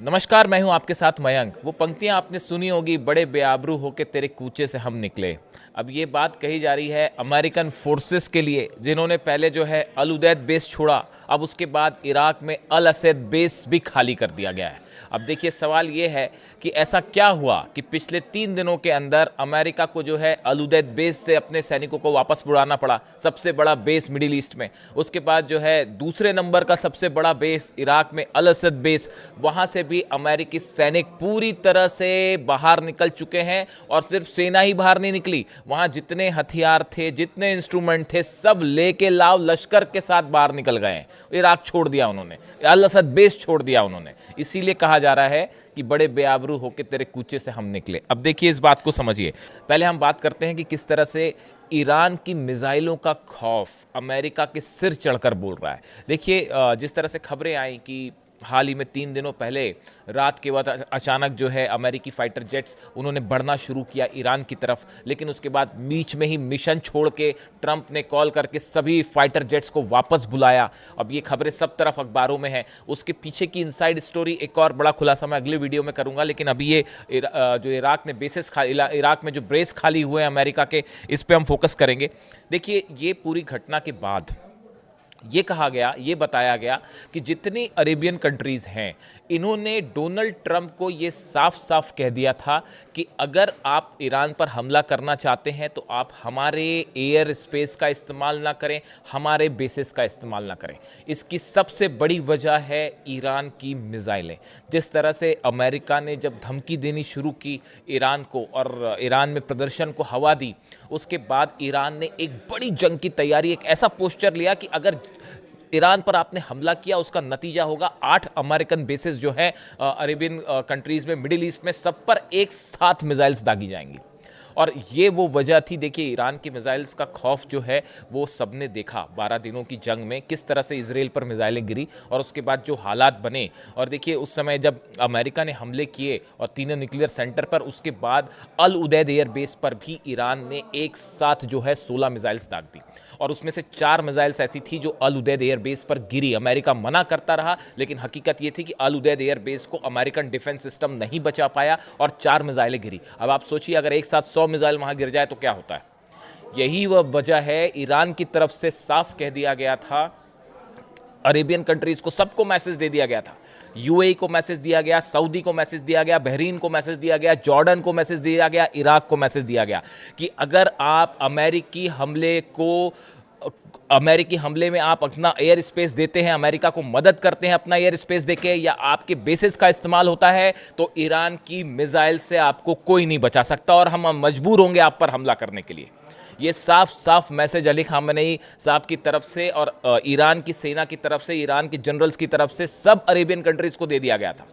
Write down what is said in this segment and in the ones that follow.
नमस्कार, मैं हूं आपके साथ मयंक। वो पंक्तियां आपने सुनी होगी, बड़े बेआबरू होके तेरे कूचे से हम निकले। अब ये बात कही जा रही है अमेरिकन फोर्सेस के लिए, जिन्होंने पहले जो है अल उदैद बेस छोड़ा। अब उसके बाद इराक में अल असद बेस भी खाली कर दिया गया है। अब देखिए, सवाल ये है कि ऐसा क्या हुआ कि पिछले 3 दिनों के अंदर अमेरिका को जो है अल उदैद बेस से अपने सैनिकों को वापस बुलाना पड़ा, सबसे बड़ा बेस मिडिल ईस्ट में। उसके बाद जो है दूसरे नंबर का सबसे बड़ा बेस इराक में अल असद बेस, वहां से भी अमेरिकी सैनिक पूरी तरह से बाहर निकल चुके हैं। और सिर्फ सेना ही बाहर नहीं निकली, वहां जितने हथियार थे, जितने इंस्ट्रूमेंट थे, सब लेके लाव लश्कर के साथ बाहर निकल गए हैं। इराक छोड़ दिया उन्होंने, अल असद बेस छोड़ दिया उन्होंने। इसीलिए कहा जा रहा है कि बड़े बेआबरू होकर तेरे कूचे से हम निकले। अब देखिए, इस बात को समझिए। पहले हम बात करते हैं कि किस तरह से ईरान की मिसाइलों का खौफ अमेरिका के सिर चढ़कर बोल रहा है। देखिए, जिस तरह से खबरें आई कि हाल ही में 3 दिनों पहले रात के बाद अचानक जो है अमेरिकी फाइटर जेट्स उन्होंने बढ़ना शुरू किया ईरान की तरफ, लेकिन उसके बाद बीच में ही मिशन छोड़ के ट्रंप ने कॉल करके सभी फाइटर जेट्स को वापस बुलाया। अब ये खबरें सब तरफ अखबारों में हैं। उसके पीछे की इनसाइड स्टोरी एक और बड़ा खुलासा मैं अगले वीडियो में करूंगा, लेकिन अभी ये जो इराक ने बेसिस इराक में जो बेस खाली हुए हैं अमेरिका के, इस पर हम फोकस करेंगे। देखिए, ये पूरी घटना के बाद ये कहा गया, ये बताया गया कि जितनी अरेबियन कंट्रीज हैं, इन्होंने डोनाल्ड ट्रंप को ये साफ साफ कह दिया था कि अगर आप ईरान पर हमला करना चाहते हैं तो आप हमारे एयर स्पेस का इस्तेमाल ना करें, हमारे बेसिस का इस्तेमाल ना करें। इसकी सबसे बड़ी वजह है ईरान की मिसाइलें। जिस तरह से अमेरिका ने जब धमकी देनी शुरू की ईरान को और ईरान में प्रदर्शन को हवा दी, उसके बाद ईरान ने एक बड़ी जंग की तैयारी, एक ऐसा पोस्चर लिया कि अगर ईरान पर आपने हमला किया, उसका नतीजा होगा 8 अमेरिकन बेसेस जो है अरेबियन कंट्रीज में, मिडिल ईस्ट में, सब पर एक साथ मिसाइल्स दागी जाएंगी। और ये वो वजह थी। देखिए, ईरान की मिसाइल्स का खौफ जो है वो सबने देखा 12 दिनों की जंग में, किस तरह से इजराइल पर मिसाइलें गिरी और उसके बाद जो हालात बने। और देखिए, उस समय जब अमेरिका ने हमले किए और तीनों न्यूक्लियर सेंटर पर, उसके बाद अल उदैद एयर बेस पर भी ईरान ने एक साथ जो है 16 मिसाइल्स दाग दी। और उसमें से 4 मिसाइल्स ऐसी थी जो अल उदैद एयर बेस पर गिरी। अमेरिका मना करता रहा, लेकिन हकीकत ये थी कि अल उदैद एयर बेस को अमेरिकन डिफेंस सिस्टम नहीं बचा पाया और 4 मिसाइलें गिरी। अब आप सोचिए, अगर एक साथ 100 मिसाइल वहां गिर जाए तो क्या होता है। यही वह वजह है, ईरान की तरफ से साफ कह दिया गया था, अरेबियन कंट्रीज को सबको मैसेज दे दिया गया था। यूएई को मैसेज दिया गया, सऊदी को मैसेज दिया गया, बहरीन को मैसेज दिया गया, जॉर्डन को मैसेज दिया गया, इराक को मैसेज दिया गया कि अगर आप अमेरिकी हमले में आप अपना एयर स्पेस देते हैं, अमेरिका को मदद करते हैं अपना एयर स्पेस देके, या आपके बेसिस का इस्तेमाल होता है, तो ईरान की मिसाइल से आपको कोई नहीं बचा सकता और हम मजबूर होंगे आप पर हमला करने के लिए। ये साफ साफ मैसेज अली खामेनेई साहब की तरफ से और ईरान की सेना की तरफ से, ईरान के जनरल्स की तरफ से सब अरेबियन कंट्रीज को दे दिया गया था।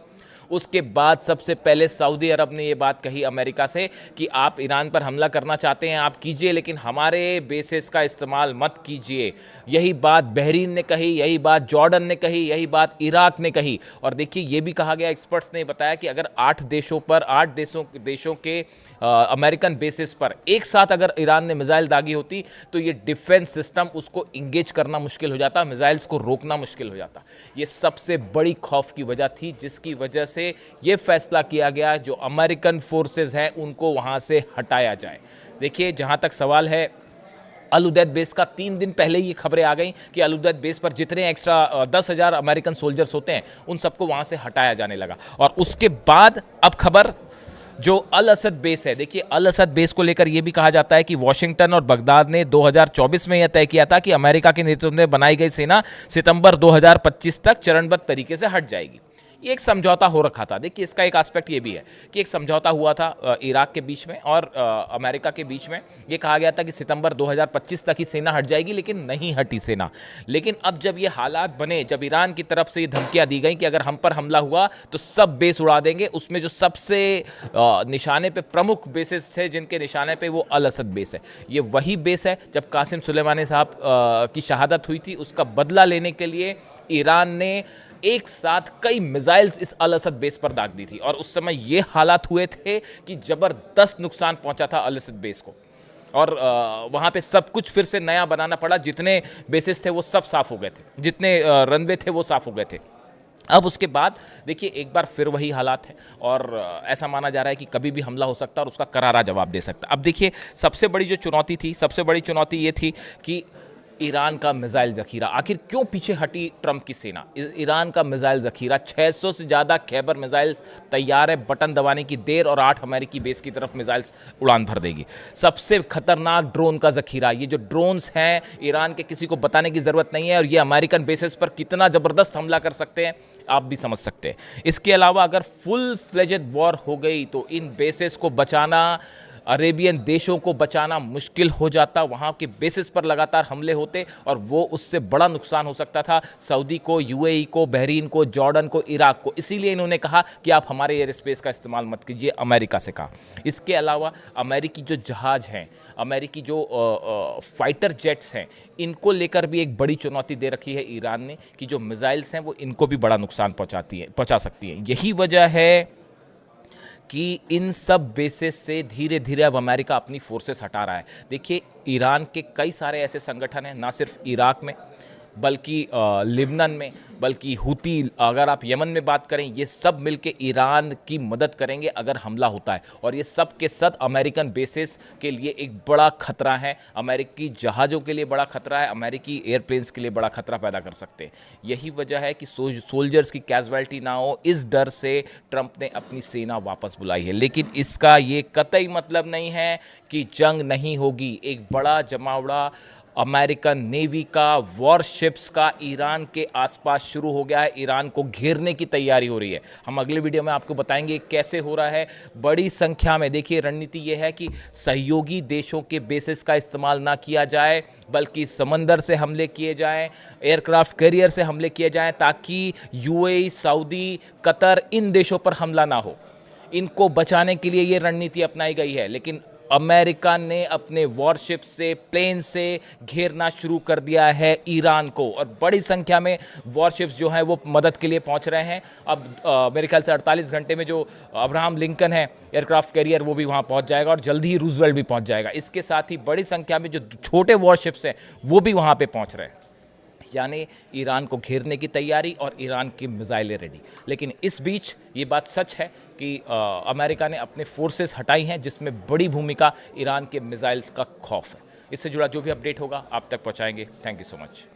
उसके बाद सबसे पहले सऊदी अरब ने ये बात कही अमेरिका से कि आप ईरान पर हमला करना चाहते हैं आप कीजिए, लेकिन हमारे बेसिस का इस्तेमाल मत कीजिए। यही बात बहरीन ने कही, यही बात जॉर्डन ने कही, यही बात इराक ने कही। और देखिए, ये भी कहा गया, एक्सपर्ट्स ने बताया कि अगर 8 देशों के अमेरिकन बेसिस पर एक साथ अगर ईरान ने मिसाइल दागी होती तो ये डिफेंस सिस्टम उसको इंगेज करना मुश्किल हो जाता, मिसाइल्स को रोकना मुश्किल हो जाता। ये सबसे बड़ी खौफ की वजह थी, जिसकी वजह से ये फैसला किया गया जो अमेरिकन फोर्सेस हैं उनको वहां से हटाया जाए। देखिए, जहां तक सवाल है अल उदैद बेस का, 3 दिन पहले ये खबरें आ गई कि अल उदैद बेस पर जितने एक्स्ट्रा 10,000 अमेरिकन सोल्जर्स होते हैं उन सबको वहां से हटाया जाने लगा। और उसके बाद अब खबर जो अल असद बेस है। देखिए, अल असद बेस को लेकर यह भी कहा जाता है कि वॉशिंगटन और बगदाद ने 2024 में यह तय किया था कि अमेरिका के नेतृत्व में बनाई गई सेना सितंबर 2025 तक चरणबद्ध तरीके से हट जाएगी। ये एक समझौता हो रखा था। देखिए, इसका एक एस्पेक्ट ये भी है कि एक समझौता हुआ था इराक के बीच में और अमेरिका के बीच में। ये कहा गया था कि सितंबर 2025 तक ही सेना हट जाएगी, लेकिन नहीं हटी सेना। लेकिन अब जब ये हालात बने, जब ईरान की तरफ से ये धमकियां दी गई कि अगर हम पर हमला हुआ तो सब बेस उड़ा देंगे, उसमें जो सबसे निशाने पे प्रमुख बेसेस थे जिनके निशाने पे, वो अल असद बेस है। ये वही बेस है जब कासिम सुलेमानी साहब की शहादत हुई थी, उसका बदला लेने के लिए ईरान ने एक साथ कई मिसाइल्स इस अल असद बेस पर दाग दी थी। और उस समय ये हालात हुए थे कि जबरदस्त नुकसान पहुंचा था अल असद बेस को, और वहां पे सब कुछ फिर से नया बनाना पड़ा। जितने बेसिस थे वो सब साफ हो गए थे, जितने रनवे थे वो साफ हो गए थे। अब उसके बाद देखिए एक बार फिर वही हालात है और ऐसा माना जा रहा है कि कभी भी हमला हो सकता है और उसका करारा जवाब दे सकता है। अब देखिए सबसे बड़ी जो चुनौती थी, सबसे बड़ी चुनौती ये थी कि ईरान का मिसाइल जखीरा, आखिर क्यों पीछे हटी ट्रंप की सेना। ईरान का मिसाइल जखीरा 600 से ज़्यादा खैबर मिसाइल तैयार है, बटन दबाने की देर और 8 अमेरिकी बेस की तरफ मिसाइल्स उड़ान भर देगी। सबसे खतरनाक ड्रोन का जखीरा, ये जो ड्रोन्स हैं ईरान के किसी को बताने की ज़रूरत नहीं है और ये अमेरिकन बेसिस पर कितना ज़बरदस्त हमला कर सकते हैं आप भी समझ सकते हैं। इसके अलावा अगर फुल फ्लेजेड वॉर हो गई तो इन बेसिस को बचाना, अरेबियन देशों को बचाना मुश्किल हो जाता। वहाँ के बेसिस पर लगातार हमले होते और वो उससे बड़ा नुकसान हो सकता था सऊदी को, यूएई को, बहरीन को, जॉर्डन को, इराक को। इसीलिए इन्होंने कहा कि आप हमारे एयर स्पेस का इस्तेमाल मत कीजिए, अमेरिका से कहा। इसके अलावा अमेरिकी जो जहाज़ हैं, अमेरिकी जो फाइटर जेट्स हैं, इनको लेकर भी एक बड़ी चुनौती दे रखी है ईरान ने कि जो मिसाइल्स हैं वो इनको भी बड़ा नुकसान पहुंचा सकती हैं। यही वजह है कि इन सब बेसिस से धीरे धीरे अब अमेरिका अपनी फोर्सेस हटा रहा है। देखिए ईरान के कई सारे ऐसे संगठन हैं, ना सिर्फ इराक में बल्कि लिबनन में, बल्कि हुती, अगर आप यमन में बात करें, ये सब मिलके ईरान की मदद करेंगे अगर हमला होता है। और ये सब के सब अमेरिकन बेसिस के लिए एक बड़ा खतरा है, अमेरिकी जहाज़ों के लिए बड़ा खतरा है, अमेरिकी एयरप्लेन्स के लिए बड़ा खतरा पैदा कर सकते हैं। यही वजह है कि सोल्जर्स की कैजुअलिटी ना हो, इस डर से ट्रंप ने अपनी सेना वापस बुलाई है। लेकिन इसका ये कतई मतलब नहीं है कि जंग नहीं होगी। एक बड़ा जमावड़ा अमेरिकन नेवी का, वॉरशिप्स का ईरान के आसपास शुरू हो गया है। ईरान को घेरने की तैयारी हो रही है। हम अगले वीडियो में आपको बताएंगे कैसे हो रहा है। बड़ी संख्या में, देखिए रणनीति ये है कि सहयोगी देशों के बेसिस का इस्तेमाल ना किया जाए, बल्कि समंदर से हमले किए जाएं, एयरक्राफ्ट कैरियर से हमले किए जाएं, ताकि यूएई, सऊदी, कतर, इन देशों पर हमला ना हो। इनको बचाने के लिए ये रणनीति अपनाई गई है। लेकिन अमेरिका ने अपने वॉरशिप से, प्लेन से घेरना शुरू कर दिया है ईरान को और बड़ी संख्या में वॉरशिप्स जो हैं वो मदद के लिए पहुंच रहे हैं। अब मेरे ख्याल से 48 घंटे में जो अब्राहम लिंकन है एयरक्राफ्ट कैरियर, वो भी वहां पहुंच जाएगा और जल्दी ही रूजवेल्ट भी पहुंच जाएगा। इसके साथ ही बड़ी संख्या में जो छोटे वॉरशिप्स हैं वो भी वहां पे पहुंच रहे हैं। यानी ईरान को घेरने की तैयारी और ईरान की मिसाइलें रेडी। लेकिन इस बीच ये बात सच है कि अमेरिका ने अपने फोर्सेस हटाई हैं, जिसमें बड़ी भूमिका ईरान के मिसाइल्स का खौफ है। इससे जुड़ा जो भी अपडेट होगा आप तक पहुंचाएंगे। Thank you so much.